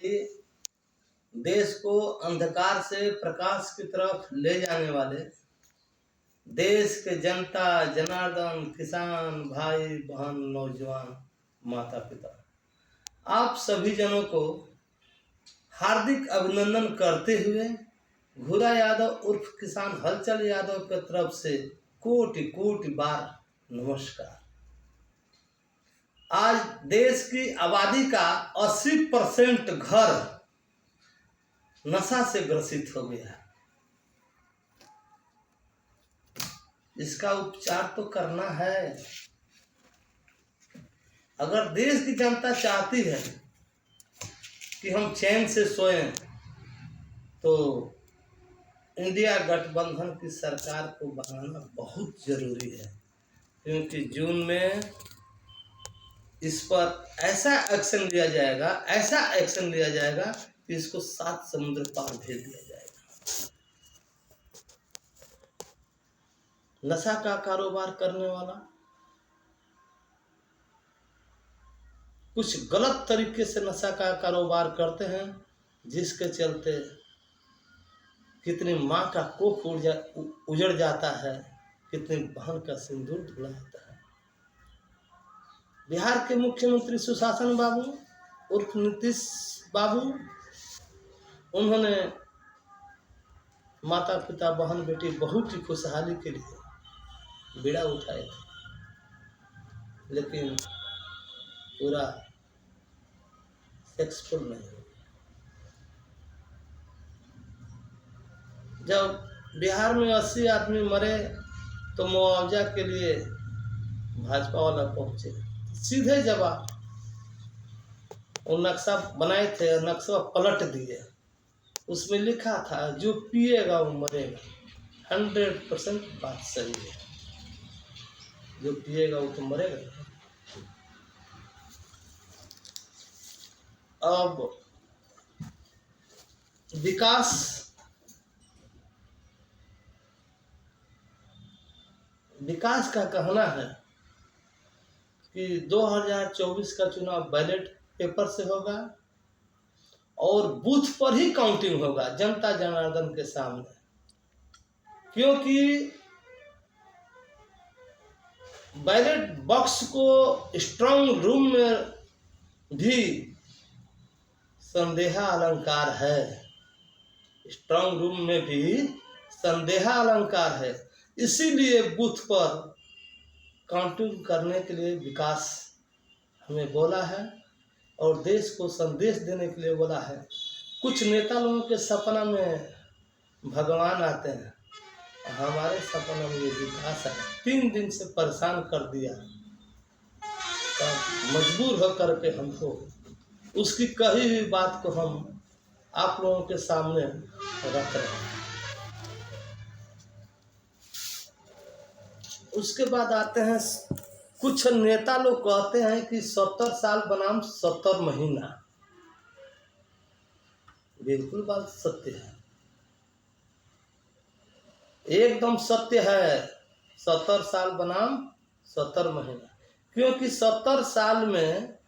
कि देश को अंधकार से प्रकाश की तरफ ले जाने वाले देश के जनता जनार्दन, किसान भाई बहन, नौजवान, माता पिता, आप सभी जनों को हार्दिक अभिनंदन करते हुए घुरा यादव उर्फ किसान हलचल यादव की तरफ से कोटि कोटि बार नमस्कार। आज देश की आबादी का 80% घर नशा से ग्रसित हो गया है। इसका उपचार तो करना है। अगर देश की जनता चाहती है कि हम चैन से सोएं, तो इंडिया गठबंधन की सरकार को बनाना बहुत जरूरी है, क्योंकि जून में इस पर ऐसा एक्शन लिया जाएगा कि इसको 7 समुद्र पार भेज दिया जाएगा। नशा का कारोबार करने वाला, कुछ गलत तरीके से नशा का कारोबार करते हैं, जिसके चलते कितनी माँ का कोख उजड़ जाता है, कितनी बहन का सिंदूर धुला जाता है। बिहार के मुख्यमंत्री सुशासन बाबू उर्फ नीतीश बाबू, उन्होंने माता पिता बहन बेटी बहू की खुशहाली के लिए बीड़ा उठाए थे, लेकिन पूरा सक्सेसफुल नहीं हुआ। जब बिहार में 80 आदमी मरे तो मुआवजा के लिए भाजपा वाला पहुंचे, सीधे जवाब, वो नक्शा बनाए थे, नक्शा पलट दिए। उसमें लिखा था जो पिएगा वो मरेगा। 100% बात सही है, जो पिएगा वो तो मरेगा। अब विकास का कहना है कि 2024 का चुनाव बैलेट पेपर से होगा और बूथ पर ही काउंटिंग होगा, जनता जनार्दन के सामने। क्योंकि बैलेट बॉक्स को स्ट्रांग रूम में भी संदेहा अलंकार है, स्ट्रांग रूम में भी संदेहा अलंकार है। इसीलिए बूथ पर काउंटिंग करने के लिए विकास हमें बोला है और देश को संदेश देने के लिए बोला है। कुछ नेता लोगों के सपना में भगवान आते हैं, हमारे सपना में ये विकास है। 3 दिन से परेशान कर दिया, तो मजबूर होकर के हमको उसकी कही हुई बात को हम आप लोगों के सामने रख रहे हैं। उसके बाद आते हैं, कुछ नेता लोग कहते हैं कि 70 साल बनाम 70 महीना। बिल्कुल बात सत्य है, एकदम सत्य है। 70 साल बनाम 70 महीना, क्योंकि 70 साल में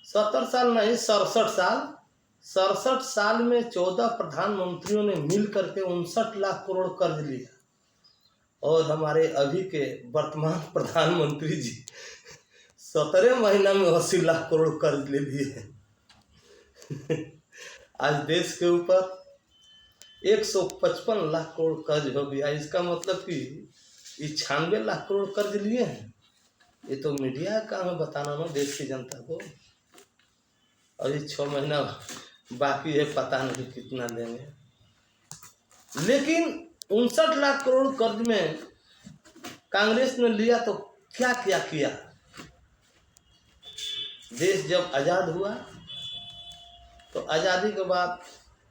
70 साल नहीं 67 साल में 14 प्रधानमंत्रियों ने मिल करके 59 लाख करोड़ कर्ज लिया, और हमारे अभी के वर्तमान प्रधानमंत्री जी 17 महीना में 80 लाख करोड़ कर्ज ले लिए हैं। आज देश के ऊपर 155 लाख करोड़ कर्ज हो गया। इसका मतलब कि 96 लाख करोड़ कर्ज लिए हैं। ये तो मीडिया का हमें बताना ना देश की जनता को। अभी 6 महीना बाकी है, पता नहीं कितना देंगे। लेकिन 59 लाख करोड़ कर्ज में कांग्रेस ने लिया तो क्या क्या किया। देश जब आज़ाद हुआ तो आज़ादी के बाद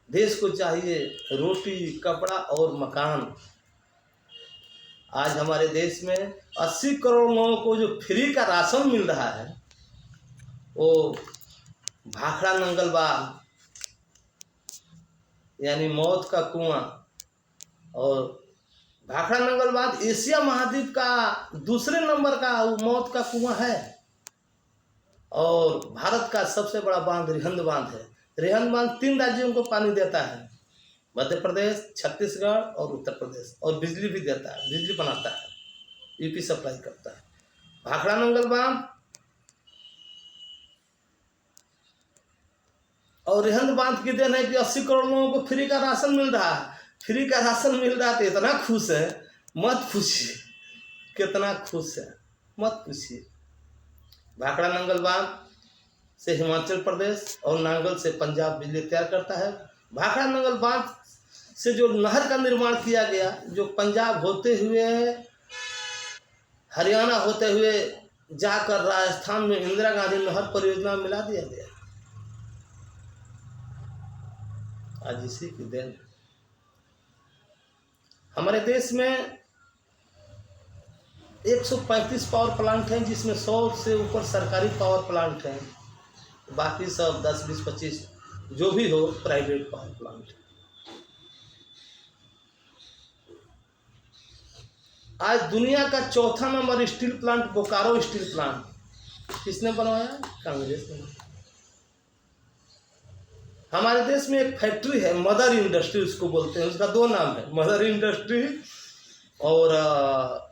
देश को चाहिए रोटी, कपड़ा और मकान। आज हमारे देश में 80 करोड़ लोगों को जो फ्री का राशन मिल रहा है, वो भाखड़ा नंगलबाग यानी मौत का कुआं, और भाखड़ा नंगलबाग एशिया महाद्वीप का दूसरे नंबर का मौत का कुआं है। और भारत का सबसे बड़ा बांध रिहंद बांध है। रिहंद बांध 3 राज्यों को पानी देता है, मध्य प्रदेश, छत्तीसगढ़ और उत्तर प्रदेश, और बिजली भी देता है, बिजली बनाता है, यूपी सप्लाई करता है। भाखड़ा नंगल बांध और रिहंद बांध की देन है कि 80 करोड़ लोगों को फ्री का राशन मिल रहा है। फ्री का राशन मिल रहा है तो इतना खुश है, मत पूछिए कितना खुश है, मत पूछिए। भाखड़ा नंगल बांध से हिमाचल प्रदेश और नांगल से पंजाब बिजली तैयार करता है। भाखड़ा नंगल बांध से जो नहर का निर्माण किया गया, जो पंजाब होते हुए हरियाणा होते हुए जाकर राजस्थान में इंदिरा गांधी नहर परियोजना में मिला दिया गया, आज इसी की देन। हमारे देश में 135 पावर प्लांट हैं, जिसमें 100 से ऊपर सरकारी पावर प्लांट हैं, बाकी सब 10, 20, 25 जो भी हो प्राइवेट पावर प्लांट। आज दुनिया का चौथा number steel plant Bokaro steel plant किसने बनवाया? कांग्रेस ने। हमारे देश में एक फैक्ट्री है मदर इंडस्ट्री उसको बोलते हैं, उसका 2 नाम है, मदर इंडस्ट्री और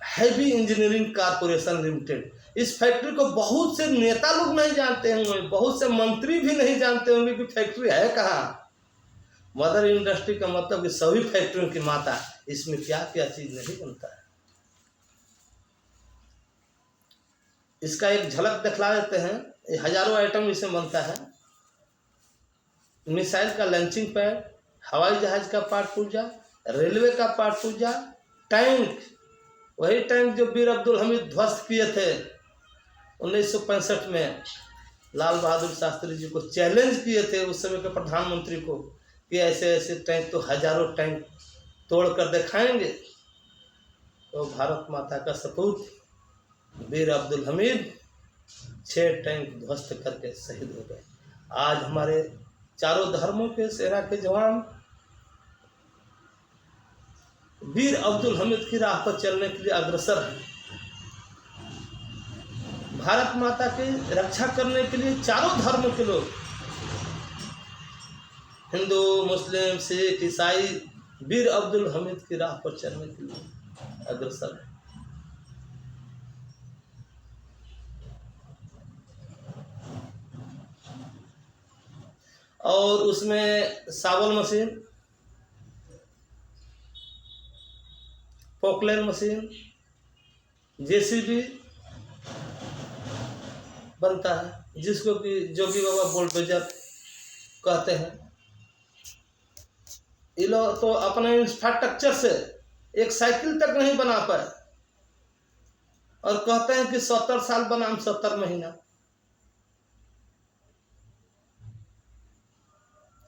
हैवी इंजीनियरिंग कारपोरेशन लिमिटेड। इस फैक्ट्री को बहुत से नेता लोग नहीं जानते होंगे, बहुत से मंत्री भी नहीं जानते होंगे कि फैक्ट्री है कहाँ। मदर इंडस्ट्री का मतलब कि सभी फैक्ट्रियों की माता, इसमें क्या क्या चीज नहीं बनता है। इसका एक झलक दिखला देते हैं। हजारों आइटम इसमें बनता है। मिसाइल का लॉन्चिंग पैड, हवाई जहाज का पार्ट पुर्जा, रेलवे का पार्ट पुर्जा, टैंक, वही टैंक जो वीर अब्दुल हमीद ध्वस्त किए थे 1965 में, लाल बहादुर शास्त्री जी को चैलेंज किए थे उस समय के प्रधानमंत्री को कि ऐसे ऐसे टैंक तो हजारों टैंक तोड़ कर दिखाएंगे। तो भारत माता का सपूत वीर अब्दुल हमीद 6 टैंक ध्वस्त करके शहीद हो गए। आज हमारे चारों धर्मों के सेना के जवान वीर अब्दुल हमीद की राह पर चलने के लिए अग्रसर हैं। भारत माता की रक्षा करने के लिए चारों धर्म के लोग, हिंदू, मुस्लिम, सिख, ईसाई, वीर अब्दुल हमीद की राह पर चलने के लिए अग्रसर हैं। और उसमें सावल मशीन, पोकलेन मशीन, जेसीबी बनता है, जिसको कि जोगी बाबा बुलडोजर कहते हैं। ये लोग तो अपने इंफ्रास्ट्रक्चर से एक साइकिल तक नहीं बना पाए और कहते हैं कि 70 साल बनाम 70 महीना।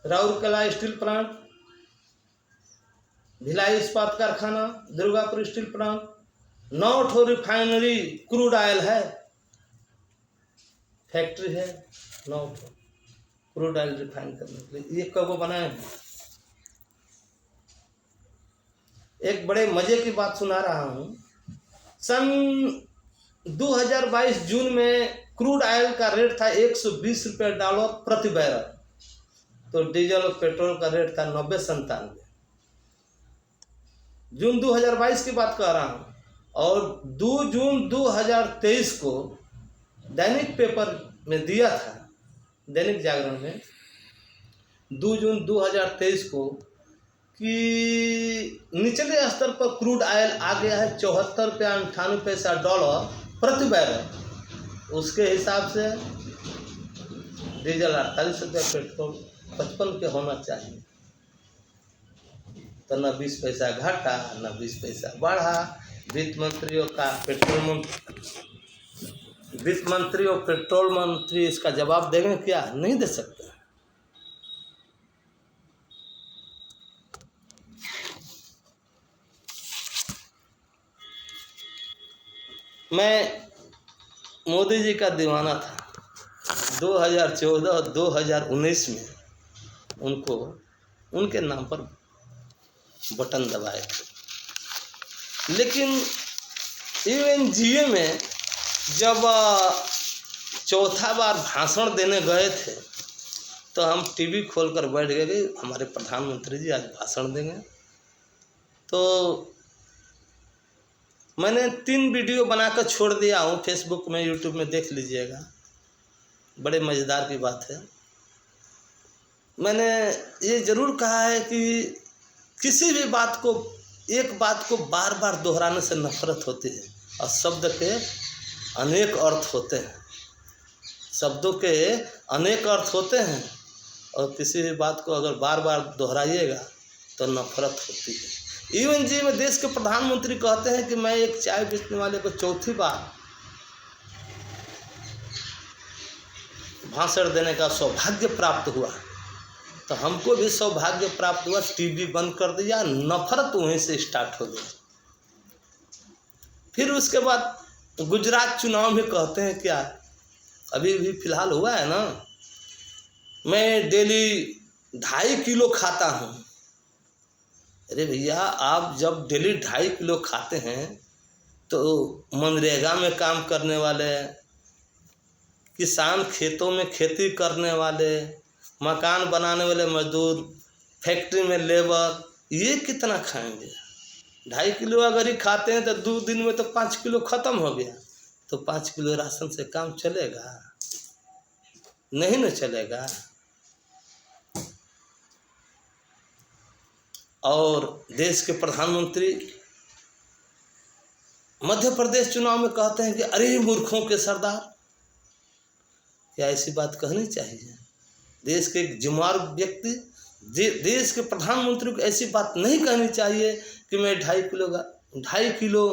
राउरकेला स्टील प्लांट, भिलाई इस्पात कारखाना, Durgapur steel plant, 9 refinery crude oil है, फैक्ट्री है 9 क्रूड ऑयल रिफाइन करने के लिए। ये कब बनाए हैं? एक बड़े मजे की बात सुना रहा हूं। सन 2022 जून में क्रूड ऑयल का रेट था 120 रुपये डॉलर प्रति बैरल, तो डीजल और पेट्रोल का रेट था 90-97। जून 2022 की बात कर रहा हूँ। और 2 जून 2023 को दैनिक पेपर में दिया था, दैनिक जागरण में 2 जून 2023 को, कि निचले स्तर पर क्रूड ऑयल आ गया है 74 रुपया 98 पैसा डॉलर प्रति बैरल। उसके हिसाब से डीजल 48 रुपया, पेट्रोल 55 के होना चाहिए। तो न 20 पैसा घटा न 20 पैसा बढ़ा। वित्त मंत्री और पेट्रोल मंत्री इसका जवाब देंगे क्या? नहीं दे सकते। मैं मोदी जी का दीवाना था। 2014 और 2019 में उनको उनके नाम पर बटन दबाए थे। लेकिन यूएनजीए में जब चौथा बार भाषण देने गए थे तो हम टीवी खोलकर बैठ गए कि हमारे प्रधानमंत्री जी आज भाषण देंगे। तो मैंने 3 वीडियो बनाकर छोड़ दिया हूँ, फेसबुक में, यूट्यूब में देख लीजिएगा, बड़े मज़ेदार की बात है। मैंने ये ज़रूर कहा है कि किसी भी बात को, एक बात को बार बार दोहराने से नफरत होती है और शब्द के अनेक अर्थ होते हैं, शब्दों के अनेक अर्थ होते हैं और किसी भी बात को अगर बार बार दोहराइएगा तो नफरत होती है। इवन जी में देश के प्रधानमंत्री कहते हैं कि मैं एक चाय बेचने वाले को चौथी बार भाषण देने का सौभाग्य प्राप्त हुआ, तो हमको भी सौभाग्य प्राप्त हुआ। टीवी बंद कर दिया, नफरत वहीं से स्टार्ट हो गई। फिर उसके बाद गुजरात चुनाव में कहते हैं क्या, अभी भी फिलहाल हुआ है ना, मैं डेली 2.5 किलो खाता हूँ। अरे भैया, आप जब डेली 2.5 किलो खाते हैं तो मनरेगा में काम करने वाले किसान, खेतों में खेती करने वाले, मकान बनाने वाले मजदूर, फैक्ट्री में लेबर, ये कितना खाएंगे? 2.5 किलो अगर ही खाते हैं तो 2 दिन में तो 5 किलो ख़त्म हो गया। तो 5 किलो राशन से काम चलेगा? नहीं न चलेगा। और देश के प्रधानमंत्री मध्य प्रदेश चुनाव में कहते हैं कि अरे मूर्खों के सरदार। क्या ऐसी बात कहनी चाहिए? देश के एक जिम्मेदार व्यक्ति, देश के प्रधानमंत्री को ऐसी बात नहीं कहनी चाहिए कि मैं 2.5 किलो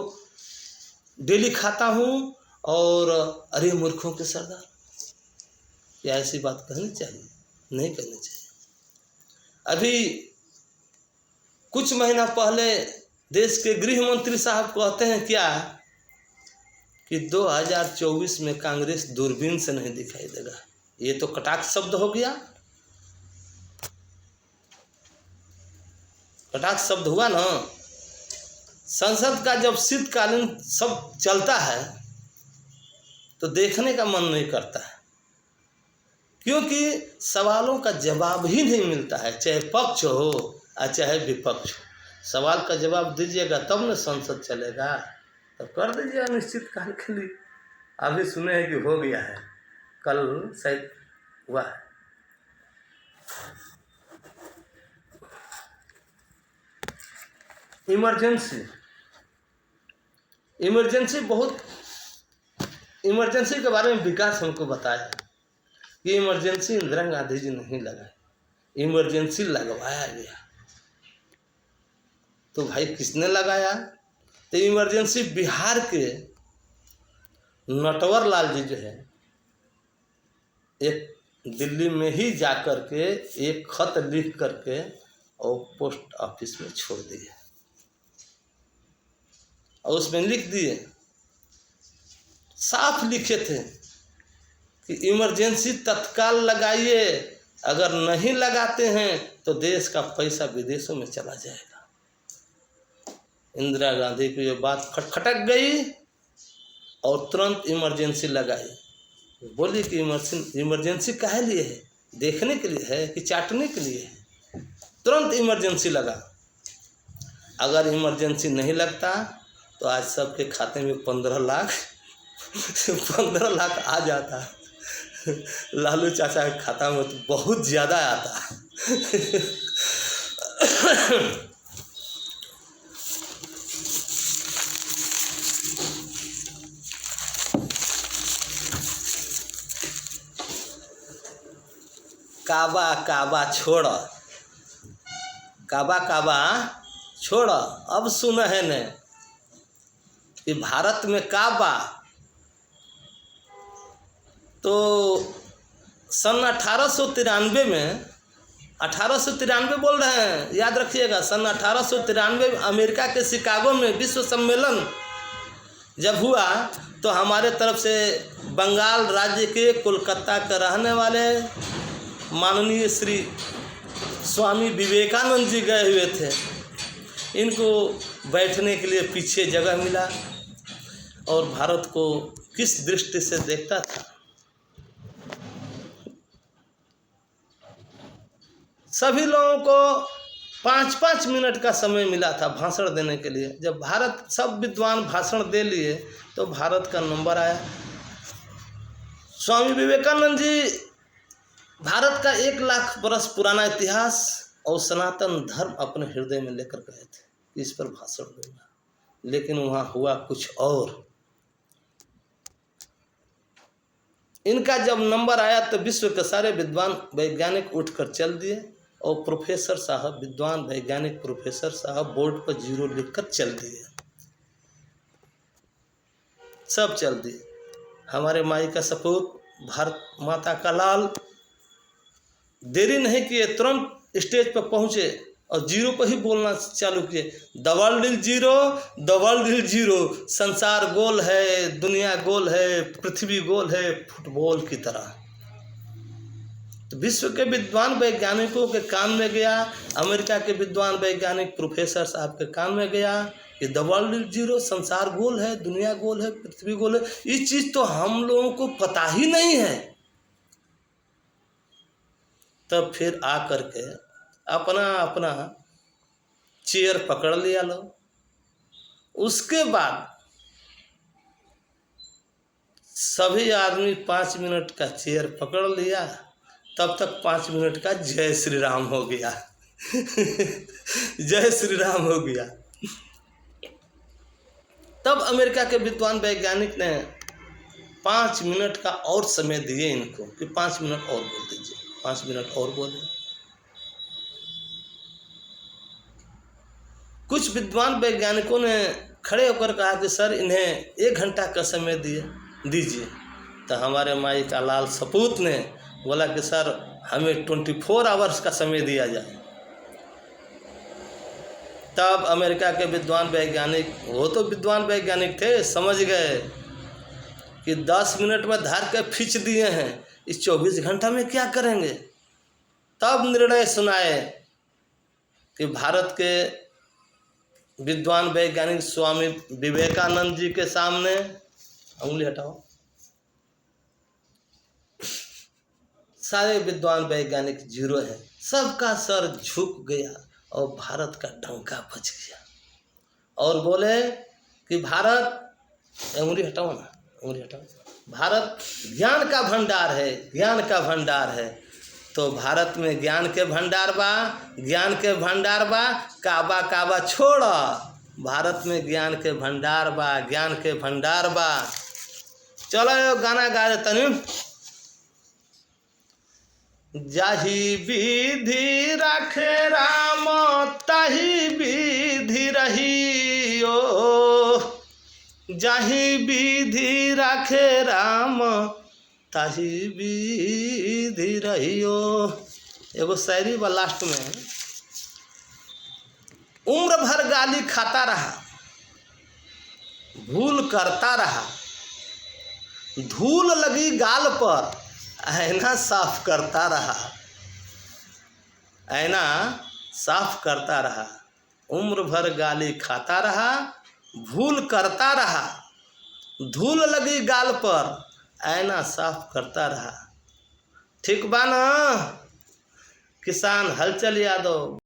डेली खाता हूँ और अरे मूर्खों के सरदार। क्या ऐसी बात कहनी चाहिए? नहीं कहनी चाहिए। अभी कुछ महीना पहले देश के गृह मंत्री साहब कहते हैं क्या कि 2024 में कांग्रेस दूरबीन से नहीं दिखाई देगा। ये तो कटाक्ष शब्द हो गया, कटाक्ष शब्द हुआ ना। संसद का जब शीतकालीन सब चलता है तो देखने का मन नहीं करता है, क्योंकि सवालों का जवाब ही नहीं मिलता है, चाहे पक्ष हो और चाहे विपक्ष हो। सवाल का जवाब दीजिएगा तब न संसद चलेगा। तब कर दीजिए अनिश्चित काल के लिए। अभी सुने हैं कि हो गया है, कल शायद हुआ है। इमरजेंसी के बारे में विकास हमको बताया। ये इमरजेंसी इंदिरा गांधी जी नहीं लगाई, इमरजेंसी लगवाया गया। तो भाई किसने लगाया? तो इमरजेंसी बिहार के नटवर लाल जी जो है, एक दिल्ली में ही जाकर के एक खत लिख करके और पोस्ट ऑफिस में छोड़ दिए और उसमें लिख दिए, साफ लिखे थे कि इमरजेंसी तत्काल लगाइए, अगर नहीं लगाते हैं तो देश का पैसा विदेशों में चला जाएगा। इंदिरा गांधी की ये बात खटखटक गई और तुरंत इमरजेंसी लगाई। बोली कि इमरजेंसी काहे लिए है? देखने के लिए है कि चाटने के लिए है? तुरंत इमरजेंसी लगा। अगर इमरजेंसी नहीं लगता तो आज सबके खाते में 15 लाख आ जाता। लालू चाचा के खाता में तो बहुत ज़्यादा आता। काबा छोड़, अब सुन है ने कि भारत में काबा तो सन 1893 में 1893 बोल रहे हैं, याद रखिएगा। सन 1893 अमेरिका के शिकागो में विश्व सम्मेलन जब हुआ तो हमारे तरफ से बंगाल राज्य के कोलकाता के रहने वाले माननीय श्री स्वामी विवेकानंद जी गए हुए थे। इनको बैठने के लिए पीछे जगह मिला और भारत को किस दृष्टि से देखता था सभी लोगों को 5-5 मिनट का समय मिला था भाषण देने के लिए। जब भारत सब विद्वान भाषण दे लिए तो भारत का नंबर आया। स्वामी विवेकानंद जी भारत का 1 लाख बरस पुराना इतिहास और सनातन धर्म अपने हृदय में लेकर गए थे, इस पर भाषण दूंगा। लेकिन वहाँ हुआ कुछ और। इनका जब नंबर आया तो विश्व के सारे विद्वान वैज्ञानिक उठकर चल दिए और प्रोफेसर साहब, विद्वान वैज्ञानिक प्रोफेसर साहब बोर्ड पर 0 लिखकर चल दिए, सब चल दिए। हमारे माई का सपूत, भारत माता का लाल देरी नहीं किए, तुरंत स्टेज पर पहुंचे और 0 पर ही बोलना चालू किए। The world is zero, the world is zero. संसार गोल है, दुनिया गोल है, पृथ्वी गोल है, फुटबॉल की तरह। तो विश्व के विद्वान वैज्ञानिकों के कान में गया, अमेरिका के विद्वान वैज्ञानिक प्रोफेसर साहब के कान में गया कि द वर्ल्ड इज जीरो, संसार गोल है, दुनिया गोल है, पृथ्वी गोल है। ये चीज़ तो हम लोगों को पता ही नहीं है। तब फिर आकर के अपना अपना चेयर पकड़ लिया लो। उसके बाद सभी आदमी 5 मिनट का चेयर पकड़ लिया। तब तक 5 मिनट का जय श्री राम हो गया। जय श्री राम हो गया। तब अमेरिका के विद्वान वैज्ञानिक ने 5 मिनट का और समय दिए इनको कि 5 मिनट और बोल दीजिए, 5 मिनट और बोले। कुछ विद्वान वैज्ञानिकों ने खड़े होकर कहा कि सर इन्हें 1 घंटा का समय दीजिए। तो हमारे माई का लाल सपूत ने बोला कि सर हमें 24 आवर्स का समय दिया जाए। तब अमेरिका के विद्वान वैज्ञानिक, वो तो विद्वान वैज्ञानिक थे, समझ गए कि 10 मिनट में धार के खींच दिए हैं, इस 24 घंटा में क्या करेंगे। तब निर्णय सुनाए कि भारत के विद्वान वैज्ञानिक स्वामी विवेकानंद जी के सामने, उंगली हटाओ, सारे विद्वान वैज्ञानिक 0 हैं। सबका सर झुक गया और भारत का डंका बज गया और बोले कि भारत, उंगली हटाओ ना, उंगली हटाओ, भारत ज्ञान का भंडार है, ज्ञान का भंडार है। तो भारत में ज्ञान के भंडार बा, ज्ञान के भंडार बा, काबा काबा छोड़ा, भारत में ज्ञान के भंडार बा, ज्ञान के भंडार बा। चलो गाना गा रहे तनी। जाहि विधि रखे राम ताहि विधि रहियो, जाहि विधि रखे राम ताहि विधि रहियो। एगो शायरी बा लास्ट में, उम्र भर गाली खाता रहा, भूल करता रहा, धूल लगी गाल पर ऐना साफ करता रहा, ऐना साफ करता रहा। उम्र भर गाली खाता रहा, भूल करता रहा, धूल लगी गाल पर ऐना साफ करता रहा। ठीक बा ना किसान हलचल यादव।